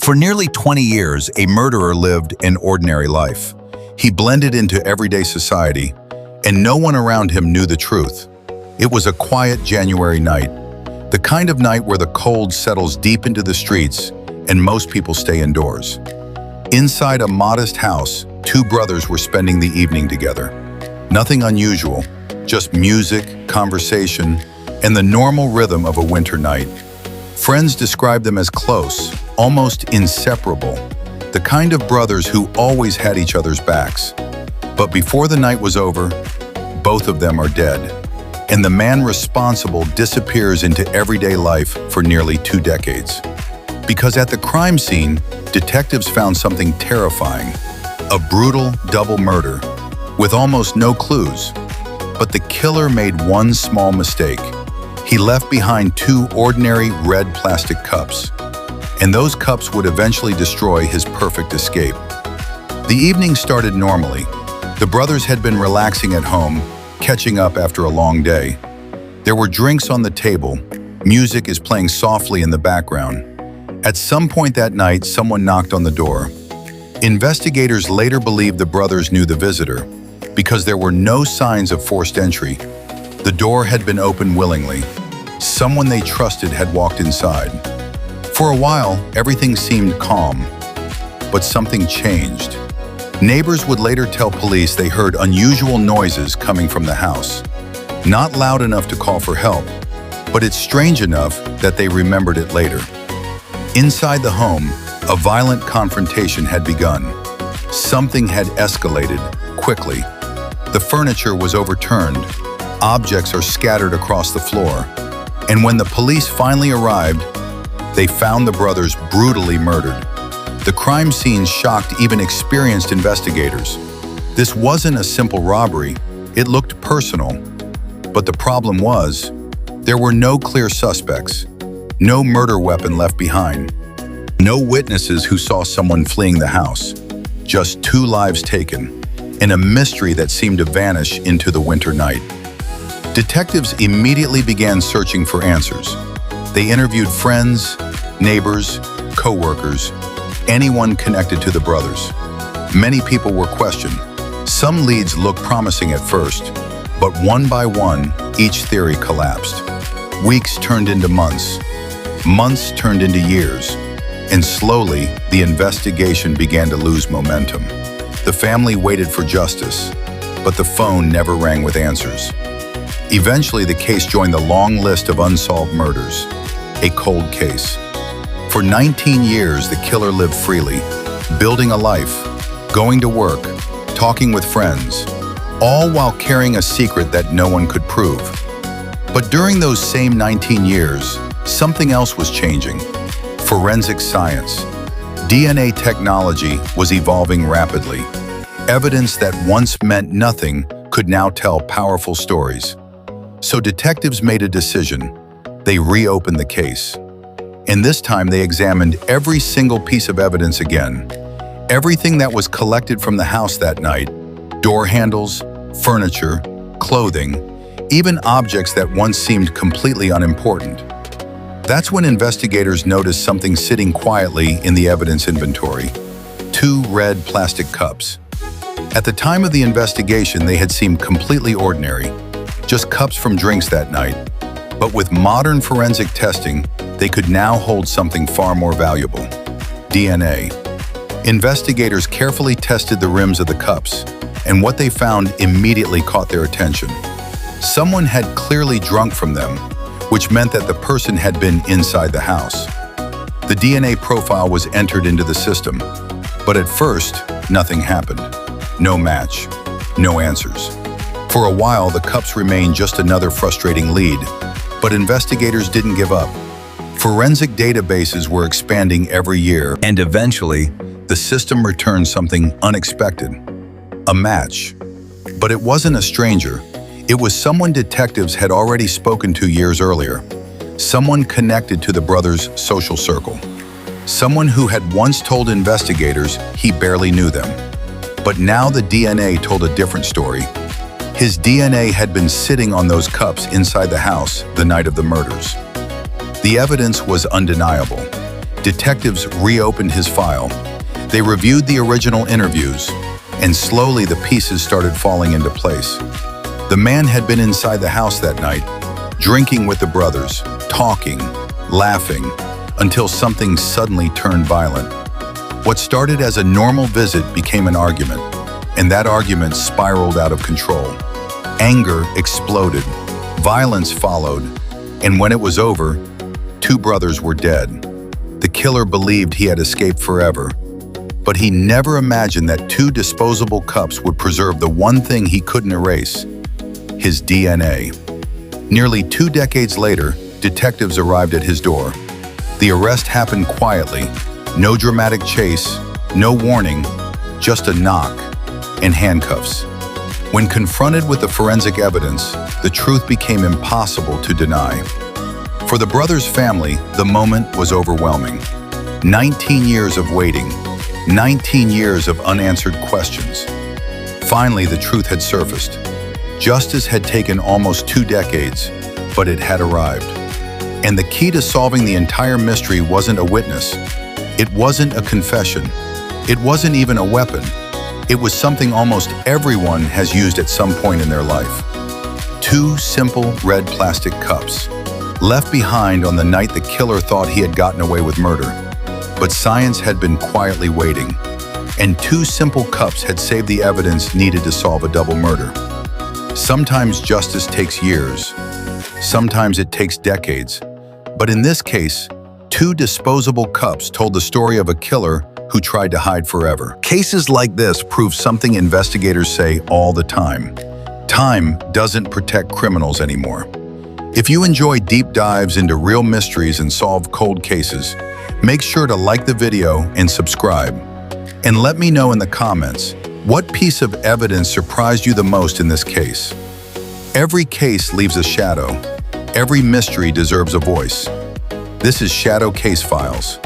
For nearly 20 years, a murderer lived an ordinary life. He blended into everyday society, and no one around him knew the truth. It was a quiet January night, the kind of night where the cold settles deep into the streets and most people stay indoors. Inside a modest house, two brothers were spending the evening together. Nothing unusual, just music, conversation, and the normal rhythm of a winter night. Friends described them as close, almost inseparable, the kind of brothers who always had each other's backs. But before the night was over, both of them are dead, and the man responsible disappears into everyday life for nearly 2 decades. Because at the crime scene, detectives found something terrifying, a brutal double murder with almost no clues. But the killer made one small mistake. He left behind 2 ordinary red plastic cups, and those cups would eventually destroy his perfect escape. The evening started normally. The brothers had been relaxing at home, catching up after a long day. There were drinks on the table. Music is playing softly in the background. At some point that night, someone knocked on the door. Investigators later believed the brothers knew the visitor because there were no signs of forced entry. The door had been opened willingly. Someone they trusted had walked inside. For a while, everything seemed calm, but something changed. Neighbors would later tell police they heard unusual noises coming from the house. Not loud enough to call for help, but it's strange enough that they remembered it later. Inside the home, a violent confrontation had begun. Something had escalated quickly. The furniture was overturned. Objects are scattered across the floor. And when the police finally arrived, they found the brothers brutally murdered. The crime scene shocked even experienced investigators. This wasn't a simple robbery. It looked personal. But the problem was, there were no clear suspects, no murder weapon left behind, no witnesses who saw someone fleeing the house, just 2 lives taken, and a mystery that seemed to vanish into the winter night. Detectives immediately began searching for answers. They interviewed friends, neighbors, co-workers, anyone connected to the brothers. Many people were questioned. Some leads looked promising at first, but one by one, each theory collapsed. Weeks turned into months. Months turned into years. And slowly, the investigation began to lose momentum. The family waited for justice, but the phone never rang with answers. Eventually, the case joined the long list of unsolved murders, a cold case. For 19 years, the killer lived freely, building a life, going to work, talking with friends, all while carrying a secret that no one could prove. But during those same 19 years, something else was changing. Forensic science. DNA technology was evolving rapidly. Evidence that once meant nothing could now tell powerful stories. So detectives made a decision. They reopened the case. And this time they examined every single piece of evidence again. Everything that was collected from the house that night, door handles, furniture, clothing, even objects that once seemed completely unimportant. That's when investigators noticed something sitting quietly in the evidence inventory. 2 red plastic cups. At the time of the investigation, they had seemed completely ordinary, just cups from drinks that night. But with modern forensic testing, they could now hold something far more valuable: DNA. Investigators carefully tested the rims of the cups, and what they found immediately caught their attention. Someone had clearly drunk from them, which meant that the person had been inside the house. The DNA profile was entered into the system, but at first, nothing happened. No match, no answers. For a while, the cups remained just another frustrating lead, but investigators didn't give up. Forensic databases were expanding every year, and eventually, the system returned something unexpected: a match. But it wasn't a stranger. It was someone detectives had already spoken to years earlier, someone connected to the brothers' social circle, someone who had once told investigators he barely knew them. But now the DNA told a different story. His DNA had been sitting on those cups inside the house the night of the murders. The evidence was undeniable. Detectives reopened his file. They reviewed the original interviews, and slowly the pieces started falling into place. The man had been inside the house that night, drinking with the brothers, talking, laughing, until something suddenly turned violent. What started as a normal visit became an argument, and that argument spiraled out of control. Anger exploded, violence followed, and when it was over, two brothers were dead. The killer believed he had escaped forever, but he never imagined that two disposable cups would preserve the one thing he couldn't erase: his DNA. Nearly 2 decades later, detectives arrived at his door. The arrest happened quietly, no dramatic chase, no warning, just a knock and handcuffs. When confronted with the forensic evidence, the truth became impossible to deny. For the brothers' family, the moment was overwhelming. 19 years of waiting, 19 years of unanswered questions. Finally, the truth had surfaced. Justice had taken almost 2 decades, but it had arrived. And the key to solving the entire mystery wasn't a witness. It wasn't a confession. It wasn't even a weapon. It was something almost everyone has used at some point in their life. 2 simple red plastic cups, left behind on the night the killer thought he had gotten away with murder. But science had been quietly waiting, and 2 simple cups had saved the evidence needed to solve a double murder. Sometimes justice takes years. Sometimes it takes decades. But in this case, 2 disposable cups told the story of a killer who tried to hide forever. Cases like this prove something investigators say all the time. Time doesn't protect criminals anymore. If you enjoy deep dives into real mysteries and solve cold cases, make sure to like the video and subscribe. And let me know in the comments, what piece of evidence surprised you the most in this case? Every case leaves a shadow. Every mystery deserves a voice. This is Shadow Case Files.